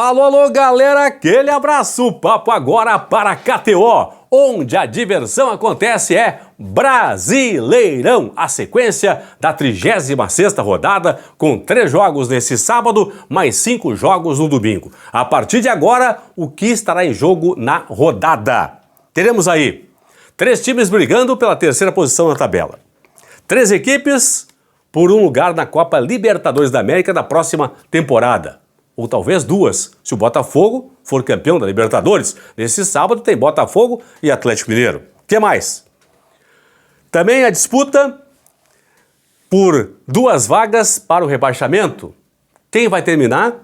Alô, alô, galera, aquele abraço, o papo agora para KTO, onde a diversão acontece é Brasileirão, a sequência da 36ª rodada, com 3 jogos nesse sábado, mais 5 jogos no domingo. A partir de agora, o que estará em jogo na rodada? Teremos aí 3 times brigando pela 3ª posição na tabela, 3 equipes por um lugar na Copa Libertadores da América da próxima temporada. Ou talvez 2, se o Botafogo for campeão da Libertadores. Nesse sábado tem Botafogo e Atlético Mineiro. O que mais? Também a disputa por 2 vagas para o rebaixamento. Quem vai terminar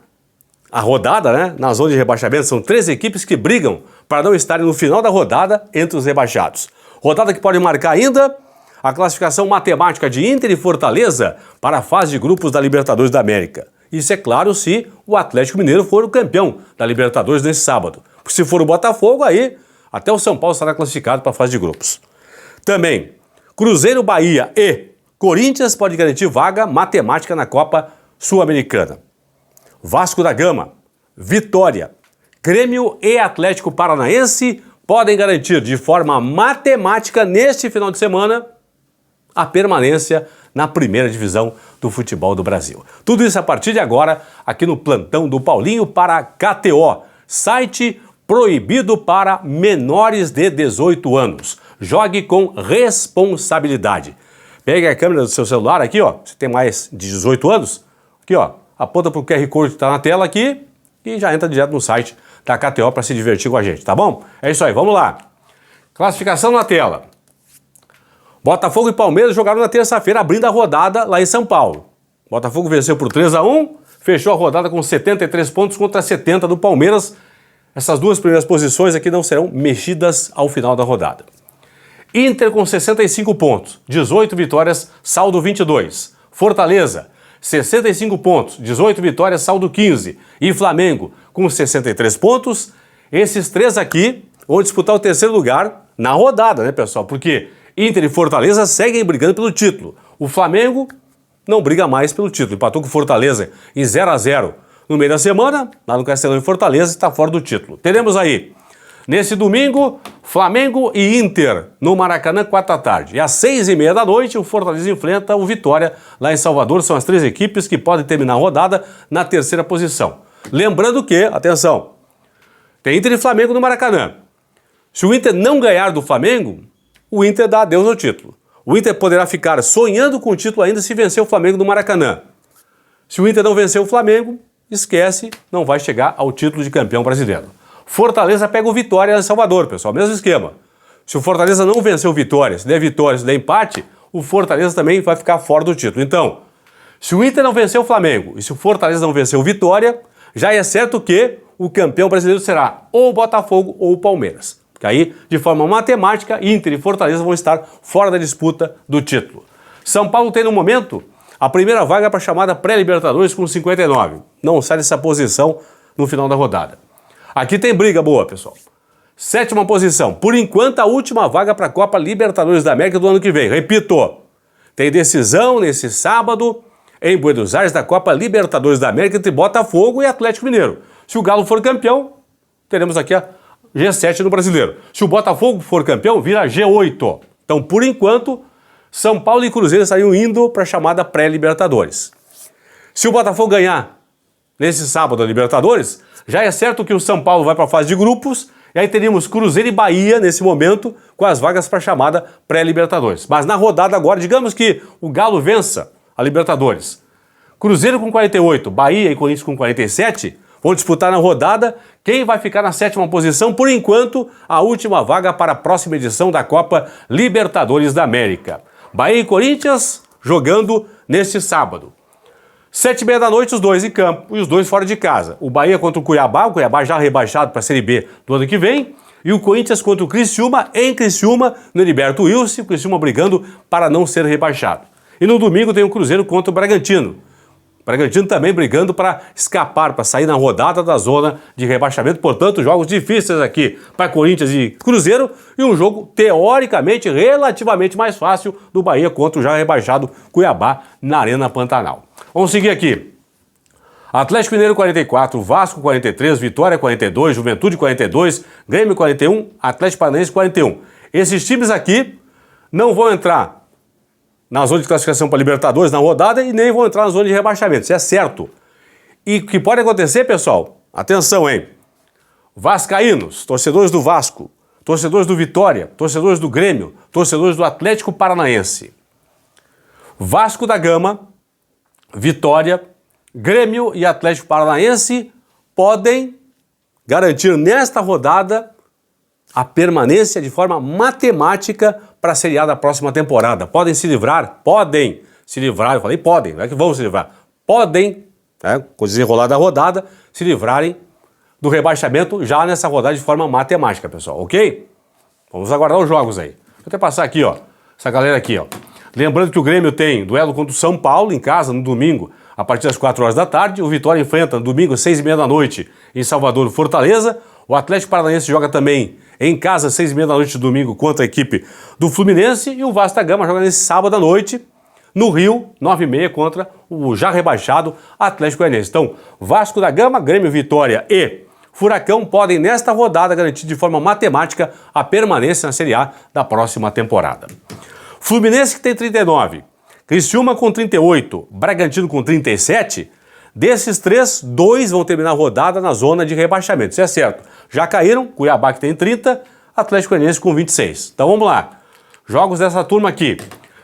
a rodada, na zona de rebaixamento? São 3 equipes que brigam para não estarem no final da rodada entre os rebaixados. Rodada que pode marcar ainda a classificação matemática de Inter e Fortaleza para a fase de grupos da Libertadores da América. Isso é claro se o Atlético Mineiro for o campeão da Libertadores nesse sábado. Porque se for o Botafogo, aí até o São Paulo estará classificado para a fase de grupos. Também, Cruzeiro, Bahia e Corinthians pode garantir vaga matemática na Copa Sul-Americana. Vasco da Gama, Vitória, Grêmio e Atlético Paranaense podem garantir de forma matemática neste final de semana a permanência na primeira divisão do futebol do Brasil. Tudo isso a partir de agora, aqui no Plantão do Paulinho para KTO, site proibido para menores de 18 anos. Jogue com responsabilidade. Pegue a câmera do seu celular aqui, você tem mais de 18 anos, aqui, aponta para o QR Code que está na tela aqui e já entra direto no site da KTO para se divertir com a gente, tá bom? É isso aí, vamos lá. Classificação na tela. Botafogo e Palmeiras jogaram na terça-feira, abrindo a rodada lá em São Paulo. Botafogo venceu por 3-1, fechou a rodada com 73 pontos contra 70 do Palmeiras. Essas 2 primeiras posições aqui não serão mexidas ao final da rodada. Inter com 65 pontos, 18 vitórias, saldo 22. Fortaleza, 65 pontos, 18 vitórias, saldo 15. E Flamengo com 63 pontos. Esses 3 aqui vão disputar o 3º lugar na rodada, pessoal? Porque Inter e Fortaleza seguem brigando pelo título. O Flamengo não briga mais pelo título. Empatou com Fortaleza em 0-0 no meio da semana, lá no Castelão e Fortaleza, está fora do título. Teremos aí, nesse domingo, Flamengo e Inter no Maracanã, 4 da tarde. E às 6h30 da noite, o Fortaleza enfrenta o Vitória lá em Salvador. São as 3 equipes que podem terminar a rodada na 3ª posição. Lembrando que, atenção, tem Inter e Flamengo no Maracanã. Se o Inter não ganhar do Flamengo, o Inter dá adeus ao título. O Inter poderá ficar sonhando com o título ainda se vencer o Flamengo no Maracanã. Se o Inter não vencer o Flamengo, esquece, não vai chegar ao título de campeão brasileiro. Fortaleza pega o Vitória em Salvador, pessoal, mesmo esquema. Se o Fortaleza não vencer o Vitória, se der vitória, se der empate, o Fortaleza também vai ficar fora do título. Então, se o Inter não vencer o Flamengo e se o Fortaleza não vencer o Vitória, já é certo que o campeão brasileiro será ou o Botafogo ou o Palmeiras. Porque aí, de forma matemática, Inter e Fortaleza vão estar fora da disputa do título. São Paulo tem, no momento, a primeira vaga para a chamada pré-Libertadores com 59. Não sai dessa posição no final da rodada. Aqui tem briga boa, pessoal. 7ª posição. Por enquanto, a última vaga para a Copa Libertadores da América do ano que vem. Repito, tem decisão nesse sábado em Buenos Aires da Copa Libertadores da América entre Botafogo e Atlético Mineiro. Se o Galo for campeão, teremos aqui a G7 no Brasileiro. Se o Botafogo for campeão, vira G8. Então, por enquanto, São Paulo e Cruzeiro estariam indo para a chamada pré-Libertadores. Se o Botafogo ganhar nesse sábado a Libertadores, já é certo que o São Paulo vai para a fase de grupos, e aí teríamos Cruzeiro e Bahia nesse momento com as vagas para a chamada pré-Libertadores. Mas na rodada agora, digamos que o Galo vença a Libertadores. Cruzeiro com 48, Bahia e Corinthians com 47, vão disputar na rodada quem vai ficar na 7ª posição, por enquanto, a última vaga para a próxima edição da Copa Libertadores da América. Bahia e Corinthians jogando neste sábado. 7h30 da noite, os 2 em campo e os 2 fora de casa. O Bahia contra o Cuiabá já rebaixado para a Série B do ano que vem, e o Corinthians contra o Criciúma, em Criciúma, no Heriberto Wilson, o Criciúma brigando para não ser rebaixado. E no domingo tem o Cruzeiro contra o Bragantino. Bragantino também brigando para escapar, para sair na rodada da zona de rebaixamento. Portanto, jogos difíceis aqui para Corinthians e Cruzeiro e um jogo teoricamente relativamente mais fácil do Bahia contra o já rebaixado Cuiabá na Arena Pantanal. Vamos seguir aqui. Atlético Mineiro 44, Vasco 43, Vitória 42, Juventude 42, Grêmio 41, Atlético Paranaense 41. Esses times aqui não vão entrar na zona de classificação para Libertadores na rodada e nem vão entrar na zona de rebaixamento, isso é certo. E o que pode acontecer, pessoal, atenção, hein? Vascaínos, torcedores do Vasco, torcedores do Vitória, torcedores do Grêmio, torcedores do Atlético Paranaense. Vasco da Gama, Vitória, Grêmio e Atlético Paranaense podem garantir nesta rodada a permanência de forma matemática para a Série A da próxima temporada. Podem se livrar, eu falei podem, não é que vão se livrar, podem, com o desenrolar da rodada, se livrarem do rebaixamento já nessa rodada de forma matemática, pessoal, ok? Vamos aguardar os jogos aí. Vou até passar aqui, ó, essa galera aqui, ó. Lembrando que o Grêmio tem duelo contra o São Paulo em casa no domingo, a partir das 4 horas da tarde. O Vitória enfrenta no domingo às 6h30 da noite em Salvador, Fortaleza. O Atlético Paranaense joga também em casa às 6h30 da noite domingo contra a equipe do Fluminense. E o Vasco da Gama joga nesse sábado à noite no Rio, 9h30 contra o já rebaixado Atlético Goianiense. Então, Vasco da Gama, Grêmio, Vitória e Furacão podem nesta rodada garantir de forma matemática a permanência na Série A da próxima temporada. Fluminense que tem 39, Criciúma com 38, Bragantino com 37, desses três, 2 vão terminar a rodada na zona de rebaixamento, isso é certo. Já caíram, Cuiabá que tem 30, Atlético Goianiense com 26. Então vamos lá, jogos dessa turma aqui.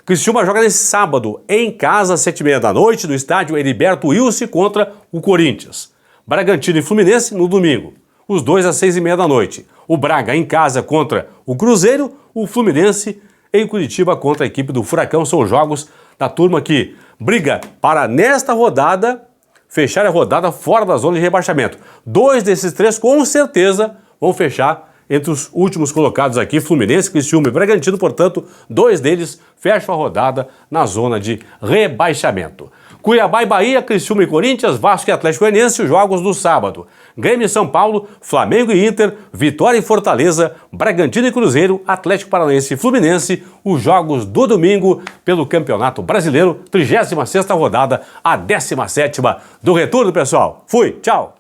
Criciúma joga nesse sábado em casa às 7h30 da noite no estádio Heriberto Wilson contra o Corinthians. Bragantino e Fluminense no domingo, os dois às 6h30 da noite. O Braga em casa contra o Cruzeiro, o Fluminense em Curitiba contra a equipe do Furacão. São os jogos da turma que briga para, nesta rodada, fechar a rodada fora da zona de rebaixamento. 2 desses 3, com certeza, vão fechar entre os últimos colocados aqui, Fluminense, Criciúma e Bragantino. Portanto, 2 deles fecham a rodada na zona de rebaixamento. Cuiabá e Bahia, Criciúma e Corinthians, Vasco e Atlético Goianiense, os jogos do sábado. Grêmio e São Paulo, Flamengo e Inter, Vitória e Fortaleza, Bragantino e Cruzeiro, Atlético Paranaense e Fluminense, os jogos do domingo pelo Campeonato Brasileiro, 36ª rodada, a 17ª do retorno, pessoal. Fui, tchau!